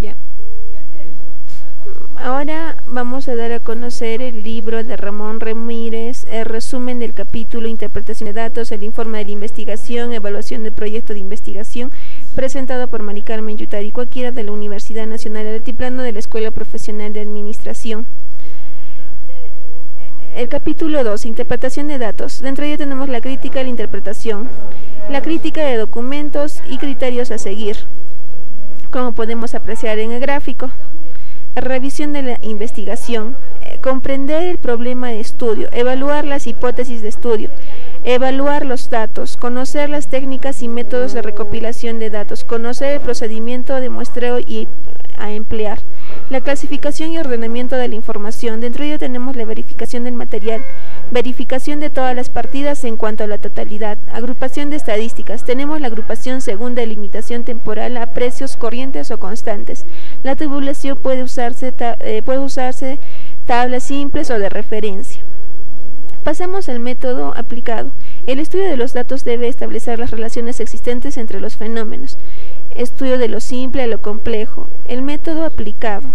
Ya. Ahora vamos a dar a conocer el libro de Ramón Ramírez, el resumen del capítulo Interpretación de datos, el informe de la investigación, evaluación del proyecto de investigación, presentado por Mari Carmen Yutari Cualquiera de la Universidad Nacional del Altiplano de la Escuela Profesional de Administración. El capítulo 2, interpretación de datos. Dentro de ello tenemos la crítica y la interpretación, la crítica de documentos y criterios a seguir, como podemos apreciar en el gráfico. Revisión de la investigación, comprender el problema de estudio, evaluar las hipótesis de estudio, evaluar los datos, conocer las técnicas y métodos de recopilación de datos, conocer el procedimiento de muestreo y a emplear, la clasificación y ordenamiento de la información. Dentro de ello tenemos la verificación del material, verificación de todas las partidas en cuanto a la totalidad, agrupación de estadísticas. Tenemos la agrupación según delimitación temporal a precios corrientes o constantes. La tabulación puede usarse tablas simples o de referencia. Pasamos al método aplicado. El estudio de los datos debe establecer las relaciones existentes entre los fenómenos. Estudio de lo simple a lo complejo. El método aplicado.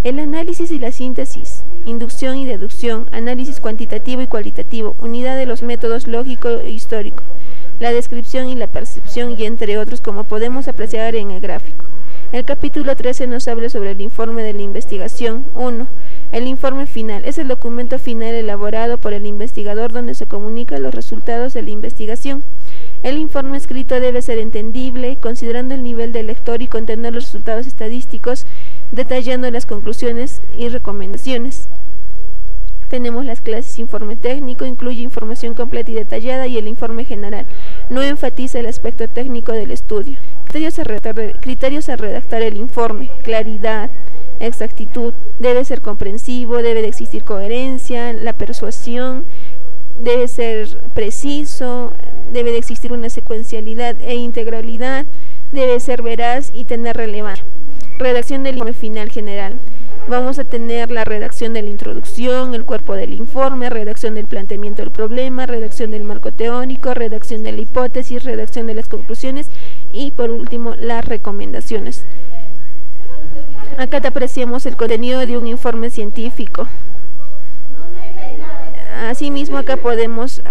El análisis y la síntesis, inducción y deducción, análisis cuantitativo y cualitativo, unidad de los métodos lógico e histórico, la descripción y la percepción y entre otros, como podemos apreciar en el gráfico. El capítulo 13 nos habla sobre el informe de la investigación. 1. El informe final es el documento final elaborado por el investigador donde se comunican los resultados de la investigación. El informe escrito debe ser entendible, considerando el nivel del lector y contener los resultados estadísticos, detallando las conclusiones y recomendaciones. Tenemos las clases. Informe técnico incluye información completa y detallada, y el informe general no enfatiza el aspecto técnico del estudio. Criterios a redactar el informe: claridad, exactitud, debe ser comprensivo, debe de existir coherencia, la persuasión, debe ser preciso, debe de existir una secuencialidad e integralidad, debe ser veraz y tener relevancia. Redacción del informe final general. Vamos a tener la redacción de la introducción, el cuerpo del informe, redacción del planteamiento del problema, redacción del marco teórico, redacción de la hipótesis, redacción de las conclusiones y por último las recomendaciones. Acá te apreciamos el contenido de un informe científico. Asimismo, acá podemos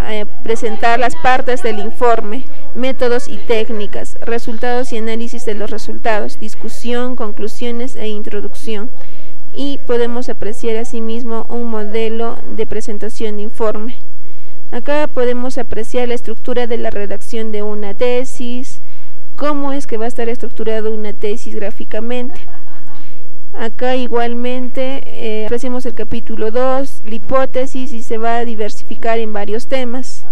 presentar las partes del informe, métodos y técnicas, resultados y análisis de los resultados, discusión, conclusiones e introducción. Y podemos apreciar asimismo un modelo de presentación de informe. Acá podemos apreciar la estructura de la redacción de una tesis, cómo es que va a estar estructurada una tesis gráficamente. Acá igualmente apreciamos el capítulo 2, la hipótesis, y se va a diversificar en varios temas.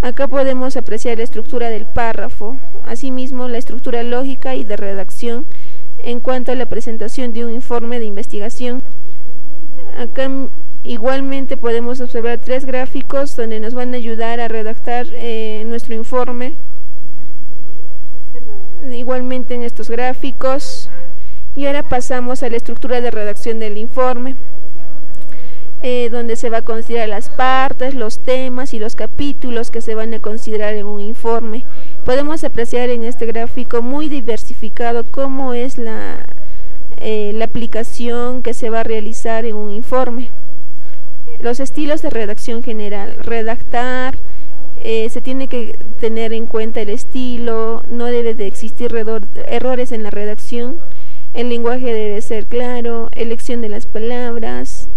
Acá podemos apreciar la estructura del párrafo, asimismo la estructura lógica y de redacción en cuanto a la presentación de un informe de investigación. Acá igualmente podemos observar 3 gráficos donde nos van a ayudar a redactar nuestro informe. Igualmente en estos gráficos. Y ahora pasamos a la estructura de redacción del informe, donde se va a considerar las partes, los temas y los capítulos que se van a considerar en un informe. Podemos apreciar en este gráfico muy diversificado cómo es la aplicación que se va a realizar en un informe. Los estilos de redacción general: redactar, se tiene que tener en cuenta el estilo, no debe de existir errores en la redacción. El lenguaje debe ser claro, elección de las palabras,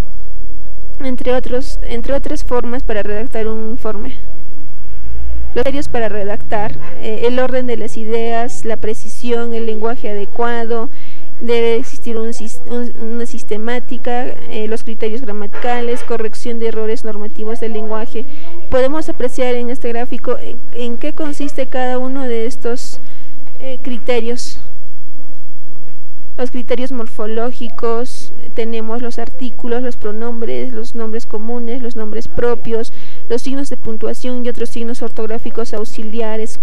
entre otras formas para redactar un informe. Los criterios para redactar: el orden de las ideas, la precisión, el lenguaje adecuado, debe existir una sistemática, los criterios gramaticales, corrección de errores normativos del lenguaje. Podemos apreciar en este gráfico en qué consiste cada uno de estos criterios. Los criterios morfológicos: tenemos los artículos, los pronombres, los nombres comunes, los nombres propios, los signos de puntuación y otros signos ortográficos auxiliares.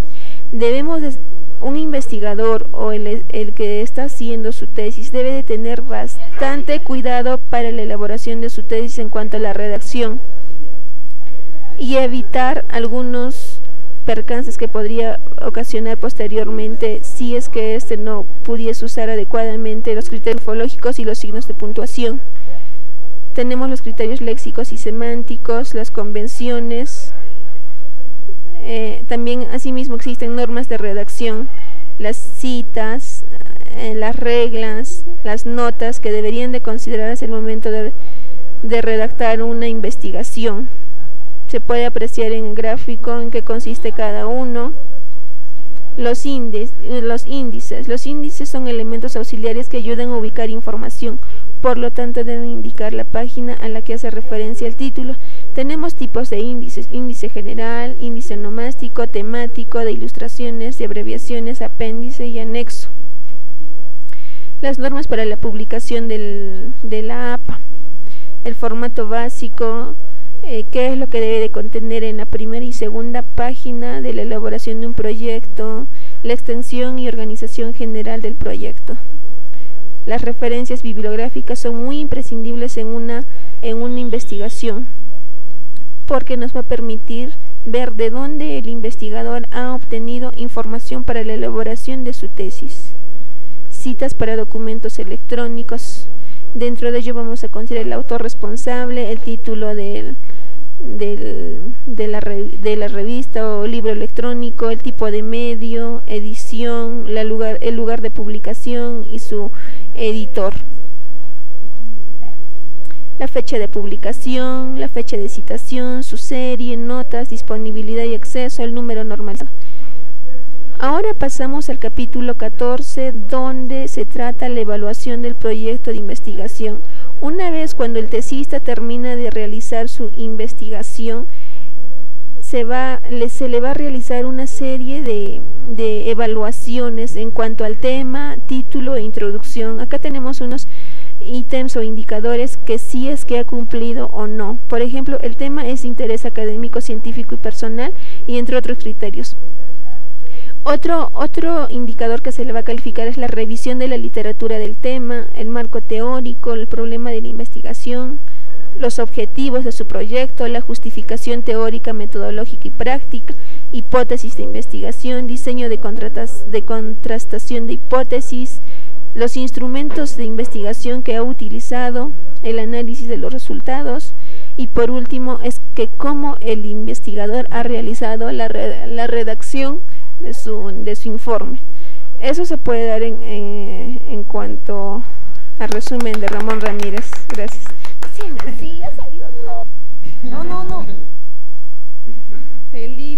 Un investigador o el que está haciendo su tesis debe de tener bastante cuidado para la elaboración de su tesis en cuanto a la redacción y evitar algunos percances que podría ocasionar posteriormente si es que este no pudiese usar adecuadamente los criterios morfológicos y los signos de puntuación. Tenemos los criterios léxicos y semánticos, las convenciones, también asimismo existen normas de redacción, las citas, las reglas, las notas que deberían de considerarse al momento de redactar una investigación. Se puede apreciar en el gráfico en qué consiste cada uno. Los índices son elementos auxiliares que ayudan a ubicar información, por lo tanto deben indicar la página a la que hace referencia el título. Tenemos tipos de índices: índice general, índice onomástico, temático, de ilustraciones, de abreviaciones, apéndice y anexo. Las normas para la publicación de la APA, el formato básico, qué es lo que debe de contener en la primera y segunda página de la elaboración de un proyecto, la extensión y organización general del proyecto. Las referencias bibliográficas son muy imprescindibles en una investigación, porque nos va a permitir ver de dónde el investigador ha obtenido información para la elaboración de su tesis. Citas para documentos electrónicos. Dentro de ello vamos a considerar el autor responsable, el título de la revista o libro electrónico, el tipo de medio, edición, el lugar de publicación y su editor. La fecha de publicación, la fecha de citación, su serie, notas, disponibilidad y acceso, el número normalizado. Ahora pasamos al capítulo 14, donde se trata la evaluación del proyecto de investigación. Una vez cuando el tesista termina de realizar su investigación, se le va a realizar una serie de evaluaciones en cuanto al tema, título e introducción. Acá tenemos unos ítems o indicadores que sí es que ha cumplido o no. Por ejemplo, el tema es de interés académico, científico y personal, y entre otros criterios. Otro indicador que se le va a calificar es la revisión de la literatura del tema, el marco teórico, el problema de la investigación, los objetivos de su proyecto, la justificación teórica, metodológica y práctica, hipótesis de investigación, diseño de contrastación de hipótesis, los instrumentos de investigación que ha utilizado, el análisis de los resultados, y por último es que cómo el investigador ha realizado la redacción de su informe. Eso se puede dar en cuanto al resumen de Ramón Ramírez. Gracias. Sí, ha salido todo. No. Feliz.